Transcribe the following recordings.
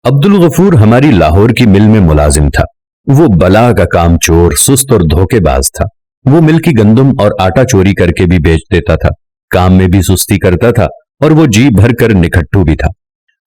अब्दुल गफूर हमारी लाहौर की मिल में मुलाजिम था। वो बला का काम चोर, सुस्त और धोखेबाज था। वो मिल की गंदुम और आटा चोरी करके भी बेच देता था, काम में भी सुस्ती करता था और वो जी भर कर निखट्टू भी था।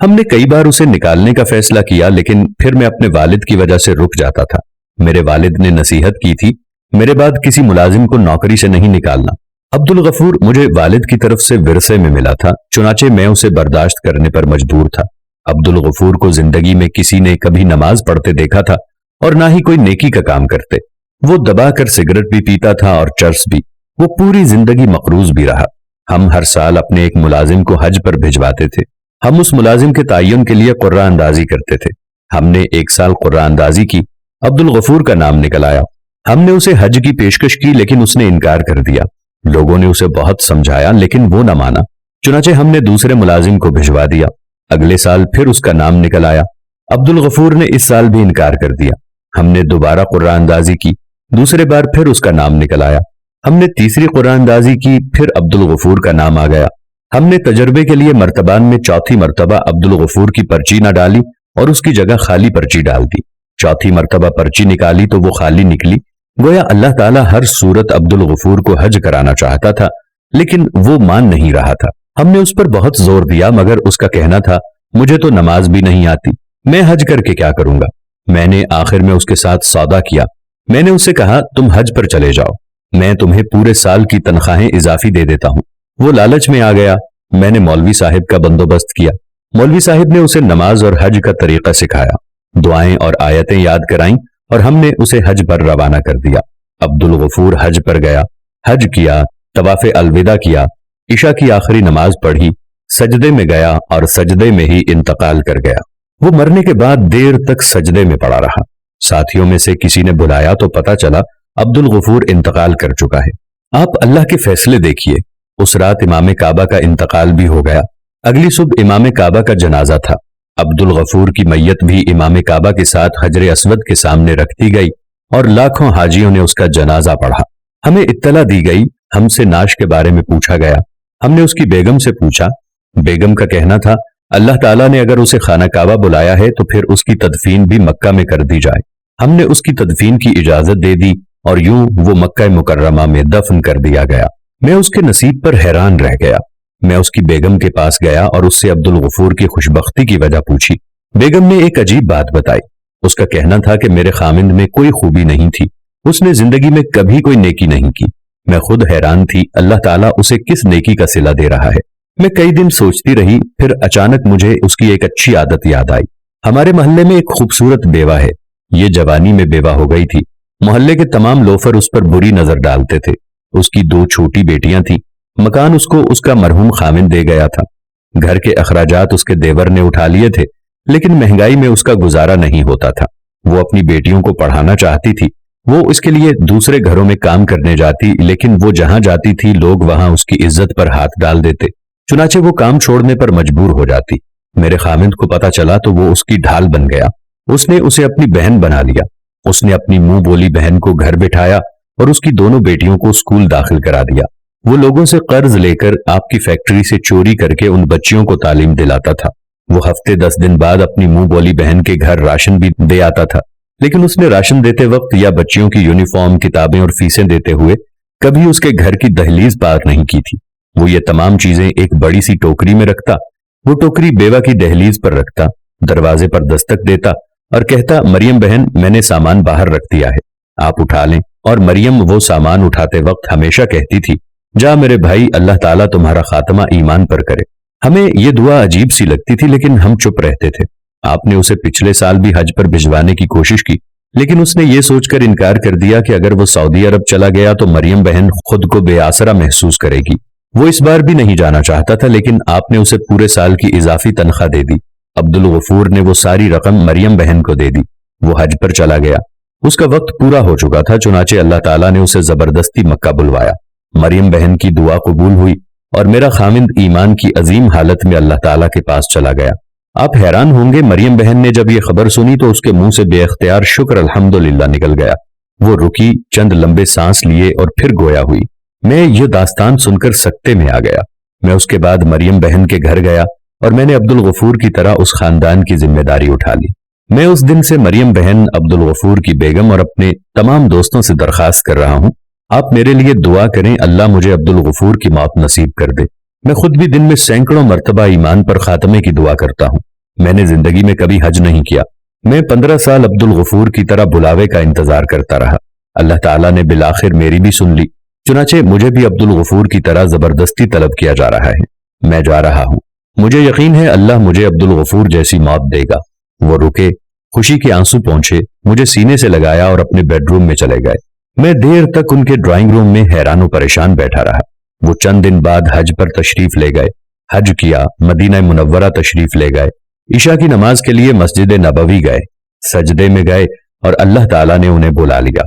हमने कई बार उसे निकालने का फैसला किया, लेकिन फिर मैं अपने वालिद की वजह से रुक जाता था। मेरे वालिद ने नसीहत की थी, मेरे बाद किसी मुलाजिम को नौकरी से नहीं निकालना। अब्दुल गफूर मुझे वालिद की तरफ से विरसे में मिला था, चुनाचे मैं उसे बर्दाश्त करने पर मजबूर था। अब्दुल गफूर को जिंदगी में किसी ने कभी नमाज पढ़ते देखा था और ना ही कोई नेकी का काम करते। वो दबाकर सिगरेट भी पीता था और चर्स भी। वो पूरी जिंदगी मकरूज भी रहा। हम हर साल अपने एक मुलाजिम को हज पर भिजवाते थे। हम उस मुलाजिम के तयन के लिए कुर्रा अंदाजी करते थे। हमने एक साल कुर्रा अंदाजी की, अब्दुल गफूर का नाम निकल आया। हमने उसे हज की पेशकश की, लेकिन उसने इनकार कर दिया। लोगों ने उसे बहुत समझाया, लेकिन वो न माना। चुनाचे हमने दूसरे मुलाजिम को भिजवा दिया। अगले साल फिर उसका नाम निकल आया। अब्दुल गफूर ने इस साल भी इनकार कर दिया। हमने दोबारा कुर्रा अंदाजी की, दूसरे बार फिर उसका नाम निकल आया। हमने तीसरी कुर्रा अंदाजी की, फिर अब्दुल गफूर का नाम आ गया। हमने तजर्बे के लिए मर्तबान में चौथी मर्तबा अब्दुल गफूर की पर्ची न डाली और उसकी जगह खाली पर्ची डाल दी। चौथी मर्तबा पर्ची निकाली तो वो खाली निकली। गोया अल्लाह ताला हर सूरत अब्दुल गफूर को हज कराना चाहता था, लेकिन वो मान नहीं रहा था। हमने उस पर बहुत जोर दिया, मगर उसका कहना था, मुझे तो नमाज भी नहीं आती, मैं हज करके क्या करूंगा। मैंने आखिर में उसके साथ सौदा किया। मैंने उससे कहा, तुम हज पर चले जाओ, मैं तुम्हें पूरे साल की तनख्वाहें इजाफी दे देता हूं। वो लालच में आ गया। मैंने मौलवी साहिब का बंदोबस्त किया। मौलवी साहिब ने उसे नमाज और हज का तरीका सिखाया, दुआएं और आयतें याद कराईं और हमने उसे हज पर रवाना कर दिया। अब्दुल गफूर हज पर गया, हज किया, तवाफे अलविदा किया, इशा की आखिरी नमाज पढ़ी, सजदे में गया और सजदे में ही इंतकाल कर गया। वो मरने के बाद देर तक सजदे में पड़ा रहा। साथियों में से किसी ने बुलाया तो पता चला अब्दुल गफूर इंतकाल कर चुका है। आप अल्लाह के फैसले देखिए। उस रात इमाम काबा का इंतकाल भी हो गया। अगली सुबह इमाम काबा का जनाजा था। अब्दुल गफूर की मैयत भी इमाम काबा के साथ हजर अस्वद के सामने रख दी गई और लाखों हाजियों ने उसका जनाजा पढ़ा। हमें इत्तला दी गई, हमसे नाश के बारे में पूछा गया। हमने उसकी बेगम से पूछा। बेगम का कहना था, अल्लाह ताला ने अगर उसे खाना काबा बुलाया है तो फिर उसकी तदफीन भी मक्का में कर दी जाए। हमने उसकी तदफीन की इजाजत दे दी और यूं वो मक्का मुकर्रमा में दफन कर दिया गया। मैं उसके नसीब पर हैरान रह गया। मैं उसकी बेगम के पास गया और उससे अब्दुल गफूर की खुशबख्ती की वजह पूछी। बेगम ने एक अजीब बात बताई। उसका कहना था कि मेरे खामिंद में कोई खूबी नहीं थी, उसने जिंदगी में कभी कोई नेकी नहीं की। मैं खुद हैरान थी, अल्लाह ताला उसे किस नेकी का सिला दे रहा है। मैं कई दिन सोचती रही, फिर अचानक मुझे उसकी एक अच्छी आदत याद आई। हमारे मोहल्ले में एक खूबसूरत बेवा है। ये जवानी में बेवा हो गई थी। मोहल्ले के तमाम लोफर उस पर बुरी नजर डालते थे। उसकी 2 छोटी बेटियां थीं। मकान उसको उसका मरहूम खामिन दे गया था। घर के अखराजात उसके देवर ने उठा लिए थे, लेकिन महंगाई में उसका गुजारा नहीं होता था। वो अपनी बेटियों को पढ़ाना चाहती थी। वो इसके लिए दूसरे घरों में काम करने जाती, लेकिन वो जहां जाती थी लोग वहां उसकी इज्जत पर हाथ डाल देते। चुनाचे वो काम छोड़ने पर मजबूर हो जाती। मेरे खामिद को पता चला तो वो उसकी ढाल बन गया। उसने उसे अपनी बहन बना लिया। उसने अपनी मुंह बोली बहन को घर बिठाया और उसकी दोनों बेटियों को स्कूल दाखिल करा दिया। वो लोगों से कर्ज लेकर आपकी फैक्ट्री से चोरी करके उन बच्चियों को तालीम दिलाता था। वो हफ्ते 10 दिन बाद अपनी मुंह बोली बहन के घर राशन भी दे आता था, लेकिन उसने राशन देते वक्त या बच्चियों की यूनिफॉर्म, किताबें और फीसें देते हुए कभी उसके घर की दहलीज पार नहीं की थी। वो ये तमाम चीजें एक बड़ी सी टोकरी में रखता। वो टोकरी बेवा की दहलीज पर रखता, दरवाजे पर दस्तक देता और कहता, मरियम बहन, मैंने सामान बाहर रख दिया है, आप उठा लें। और मरियम वो सामान उठाते वक्त हमेशा कहती थी, जा मेरे भाई, अल्लाह ताला तुम्हारा खात्मा ईमान पर करे। हमें ये दुआ अजीब सी लगती थी, लेकिन हम चुप रहते थे। आपने उसे पिछले साल भी हज पर भिजवाने की कोशिश की, लेकिन उसने ये सोचकर इनकार कर दिया कि अगर वो सऊदी अरब चला गया तो मरियम बहन खुद को बेआसरा महसूस करेगी। वो इस बार भी नहीं जाना चाहता था, लेकिन आपने उसे पूरे साल की इजाफी तनख्वाह दे दी। अब्दुल गफूर ने वो सारी रकम मरियम बहन को दे दी। वो हज पर चला गया। उसका वक्त पूरा हो चुका था, चुनाचे अल्लाह ताला ने उसे जबरदस्ती मक्का बुलवाया। मरियम बहन की दुआ कबूल हुई और मेरा खामिद ईमान की अजीम हालत में अल्लाह ताला के पास चला गया। आप हैरान होंगे, मरियम बहन ने जब ये खबर सुनी तो उसके मुंह से बेख्तियार शुक्र अल्हम्दुलिल्लाह निकल गया। वो रुकी, चंद लंबे सांस लिए और फिर गोया हुई। मैं ये दास्तान सुनकर सकते में आ गया। मैं उसके बाद मरियम बहन के घर गया। اور میں نے عبدل غفور کی طرح اس خاندان کی ذمہ داری اٹھا لی۔ میں اس دن سے مریم بہن، عبدل غفور کی بیگم اور اپنے تمام دوستوں سے درخواست کر رہا ہوں، آپ میرے لیے دعا کریں اللہ مجھے عبدل غفور کی موت نصیب کر دے۔ میں خود بھی دن میں سینکڑوں مرتبہ ایمان پر خاتمے کی دعا کرتا ہوں۔ میں نے زندگی میں کبھی حج نہیں کیا۔ میں 15 سال عبدل غفور کی طرح بلاوے کا انتظار کرتا رہا۔ اللہ تعالیٰ نے بالآخر میری بھی سن لی، چنانچہ مجھے بھی عبدل غفور کی طرح زبردستی طلب کیا جا رہا ہے۔ میں جا رہا ہوں، مجھے یقین ہے اللہ مجھے عبدل غفور جیسی موت دے گا۔ وہ رکے، خوشی کے آنسو پہنچے، مجھے سینے سے لگایا اور اپنے بیڈ روم میں چلے گئے۔ میں دیر تک ان کے ڈرائنگ روم میں حیران و پریشان بیٹھا رہا۔ وہ چند دن بعد حج پر تشریف لے گئے، حج کیا، مدینہ منورہ تشریف لے گئے، عشاء کی نماز کے لیے مسجد نبوی گئے، سجدے میں گئے اور اللہ تعالیٰ نے انہیں بلا لیا۔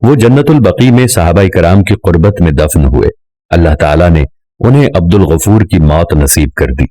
وہ جنت البقیع میں صحابہ کرام کی قربت میں دفن ہوئے۔ اللہ تعالیٰ نے انہیں عبدل غفور کی موت نصیب کر دی۔